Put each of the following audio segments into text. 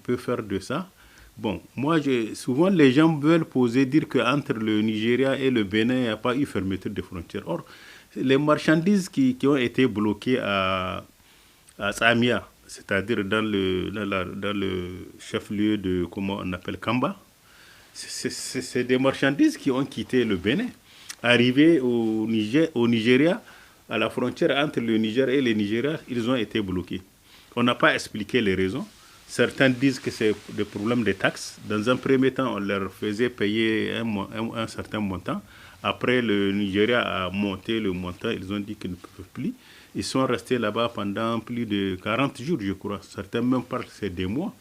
peut faire de ça. Bon, moi, souvent les gens veulent dire qu'entre le Nigeria et le Bénin, il n'y a pas eu fermeture de frontières. Or, les marchandises qui ont été bloquées à Samia, c'est-à-dire dans le chef-lieu de, comment on appelle, Kamba, c'est des marchandises qui ont quitté le Bénin, arrivées au Nigeria, à la frontière entre le Niger et le Nigeria, ils ont été bloqués. On n'a pas expliqué les raisons. Certains disent que c'est des problèmes de taxes. Dans un premier temps, on leur faisait payer un certain montant. Après, le Nigeria a monté le montant. Ils ont dit qu'ils ne peuvent plus. Ils sont restés là-bas pendant plus de 40 jours, je crois. Certains même parlent que c'est des mois.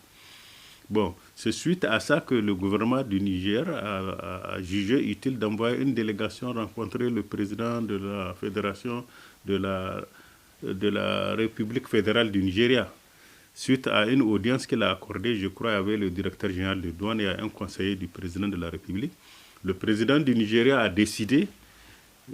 Bon, c'est suite à ça que le gouvernement du Niger a jugé utile d'envoyer une délégation rencontrer le président de la fédération de la République fédérale du Nigeria. Suite à une audience qu'il a accordée, je crois, avec le directeur général de douane et un conseiller du président de la République, le président du Nigeria a décidé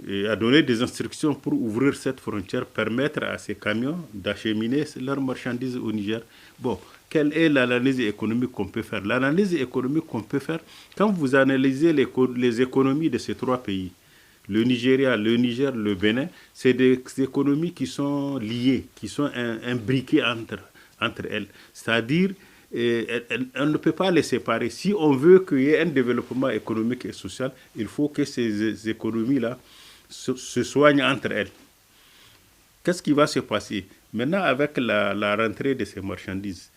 et a donné des instructions pour ouvrir cette frontière, permettre à ces camions d'acheminer leurs marchandises au Niger. Bon, quelle est l'analyse économique qu'on peut faire? L'analyse économique qu'on peut faire, quand vous analysez les économies de ces trois pays, le Nigeria, le Niger, le Bénin, c'est des économies qui sont liées, qui sont imbriquées entre elles. C'est-à-dire, on ne peut pas les séparer. Si on veut qu'il y ait un développement économique et social, il faut que ces économies-là se soignent entre elles. Qu'est-ce qui va se passer? Maintenant, avec la rentrée de ces marchandises,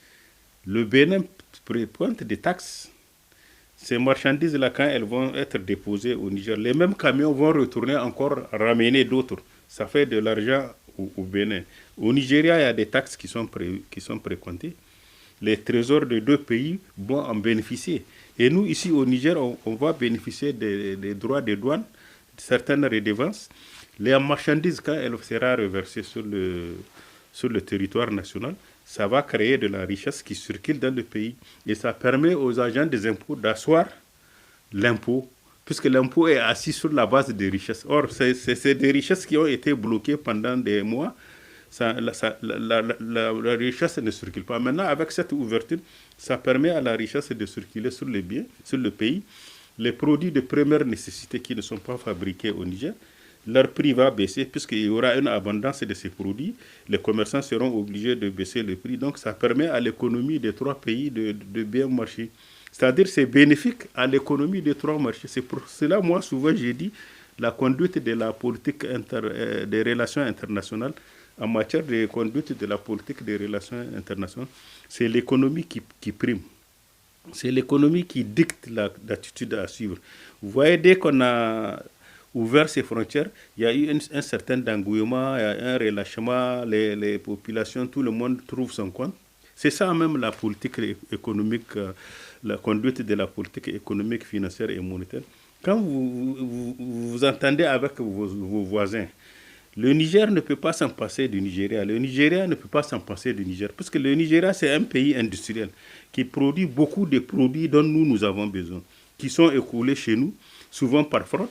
le Bénin pointe des taxes. Ces marchandises-là, quand elles vont être déposées au Niger, les mêmes camions vont retourner encore ramener d'autres. Ça fait de l'argent au Bénin. Au Nigeria, il y a des taxes qui sont précomptées. Les trésors de deux pays vont en bénéficier. Et nous, ici au Niger, on va bénéficier des droits de douane, de certaines redevances. Les marchandises, quand elles seront reversées sur le territoire national, ça va créer de la richesse qui circule dans le pays. Et ça permet aux agents des impôts d'asseoir l'impôt, puisque l'impôt est assis sur la base des richesses. Or, c'est des richesses qui ont été bloquées pendant des mois. La richesse ne circule pas. Maintenant, avec cette ouverture, ça permet à la richesse de circuler sur les biens, sur le pays. Les produits de première nécessité qui ne sont pas fabriqués au Niger, leur prix va baisser puisqu'il y aura une abondance de ces produits. Les commerçants seront obligés de baisser le prix. Donc, ça permet à l'économie des trois pays de bien marcher. C'est-à-dire c'est bénéfique à l'économie des trois marchés. C'est pour cela, moi, souvent, j'ai dit la conduite de la politique des relations internationales en matière de conduite de la politique des relations internationales, c'est l'économie qui prime. C'est l'économie qui dicte l'attitude à suivre. Vous voyez, dès qu'on a ouvert ces frontières, il y a eu un certain engouement, il y a un relâchement, les populations, tout le monde trouve son compte. C'est ça même la politique économique, la conduite de la politique économique, financière et monétaire. Quand vous entendez avec vos voisins, le Niger ne peut pas s'en passer du Nigeria. Le Nigeria ne peut pas s'en passer du Niger. Parce que le Nigeria, c'est un pays industriel qui produit beaucoup de produits dont nous avons besoin, qui sont écoulés chez nous, souvent par fraude,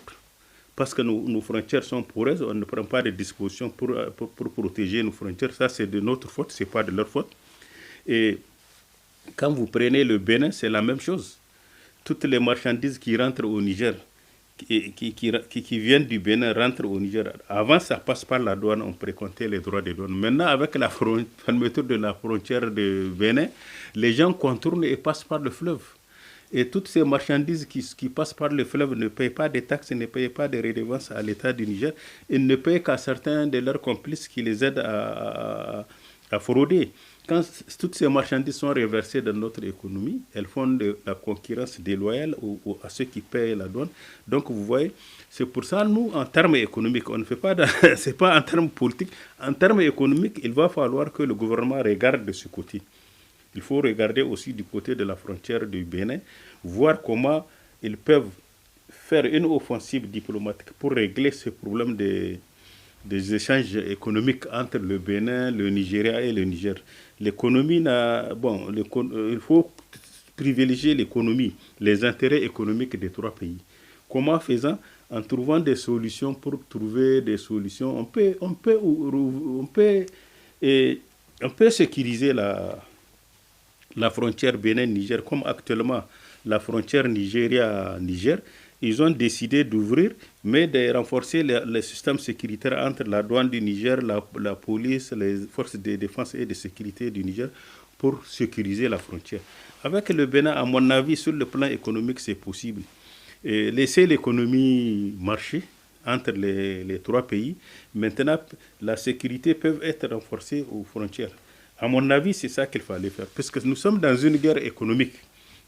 parce que nos frontières sont poreuses. On ne prend pas de dispositions pour protéger nos frontières. Ça, c'est de notre faute, ce n'est pas de leur faute. Et quand vous prenez le Bénin, c'est la même chose. Toutes les marchandises qui rentrent au Niger, qui viennent du Bénin rentrent au Niger. Avant, ça passe par la douane, on précomptait les droits de douane. Maintenant, avec la fermeture de la frontière de Bénin, les gens contournent et passent par le fleuve. Et toutes ces marchandises qui passent par le fleuve ne payent pas de taxes, ne payent pas de redevances à l'État du Niger. Ils ne payent qu'à certains de leurs complices qui les aident à frauder. Quand toutes ces marchandises sont reversées dans notre économie, elles font de la concurrence déloyale à ceux qui payent la douane. Donc, vous voyez, c'est pour ça, nous, en termes économiques, on ne fait pas, c'est pas en termes politiques. En termes économiques, il va falloir que le gouvernement regarde de ce côté. Il faut regarder aussi du côté de la frontière du Bénin, voir comment ils peuvent faire une offensive diplomatique pour régler ce problème des échanges économiques entre le Bénin, le Nigeria et le Niger. L'économie il faut privilégier l'économie, les intérêts économiques des trois pays. Comment faisant? En trouvant des solutions pour trouver des solutions. On peut sécuriser la frontière Bénin-Niger, comme actuellement la frontière Nigeria-Niger, ils ont décidé d'ouvrir, mais de renforcer les systèmes sécuritaires entre la douane du Niger, la police, les forces de défense et de sécurité du Niger pour sécuriser la frontière. Avec le Bénin, à mon avis, sur le plan économique, c'est possible. Et laisser l'économie marcher entre les trois pays. Maintenant, la sécurité peut être renforcée aux frontières. À mon avis, c'est ça qu'il fallait faire. Parce que nous sommes dans une guerre économique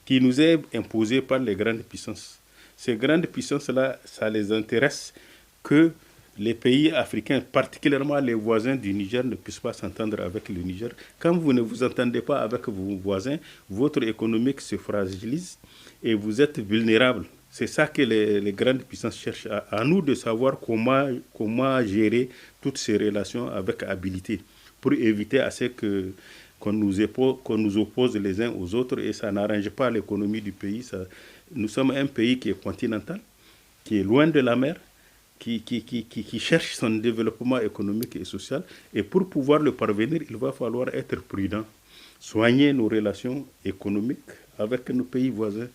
qui nous est imposée par les grandes puissances. Ces grandes puissances-là, ça les intéresse que les pays africains, particulièrement les voisins du Niger, ne puissent pas s'entendre avec le Niger. Quand vous ne vous entendez pas avec vos voisins, votre économie se fragilise et vous êtes vulnérable. C'est ça que les grandes puissances cherchent. À nous de savoir comment gérer toutes ces relations avec habileté pour éviter à ce qu'on nous oppose les uns aux autres et ça n'arrange pas l'économie du pays. Nous sommes un pays qui est continental, qui est loin de la mer, qui cherche son développement économique et social. Et pour pouvoir le parvenir, il va falloir être prudent, soigner nos relations économiques avec nos pays voisins.